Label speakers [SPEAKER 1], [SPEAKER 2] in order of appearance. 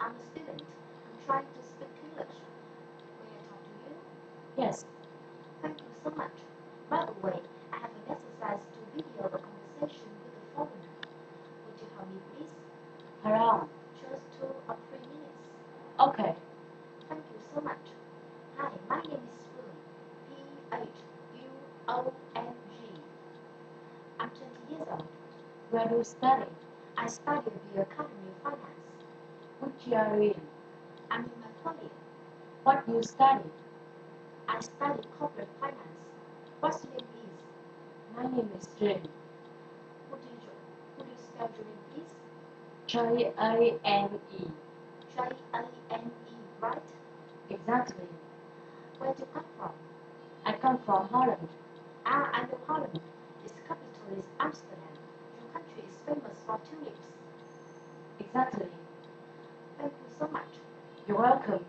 [SPEAKER 1] I'm a student. I'm trying to speak English. May I talk to you?
[SPEAKER 2] Yes.
[SPEAKER 1] Thank you so much. By the way, I have an exercise to video a conversation with a foreigner. Would you help me, please?
[SPEAKER 2] How long?
[SPEAKER 1] Just 2 or 3 minutes.
[SPEAKER 2] Okay.
[SPEAKER 1] Thank you so much. Hi, my name is Fuling. Phuong. I'm 20 years old.
[SPEAKER 2] Where do you study?
[SPEAKER 1] I study the Academy of Finance.
[SPEAKER 2] Which year are you in?
[SPEAKER 1] I'm in my third year.
[SPEAKER 2] What do you study?
[SPEAKER 1] I study corporate finance. What's your name, please?
[SPEAKER 2] My name is Jane.
[SPEAKER 1] Could you spell your name, please?
[SPEAKER 2] Jane.
[SPEAKER 1] Jane, right?
[SPEAKER 2] Exactly.
[SPEAKER 1] Where do you come from?
[SPEAKER 2] I come from Holland.
[SPEAKER 1] Ah, I know Holland. Its capital is Amsterdam. Your country is famous for tulips.
[SPEAKER 2] Exactly.
[SPEAKER 1] Thank you so much.
[SPEAKER 2] You're welcome.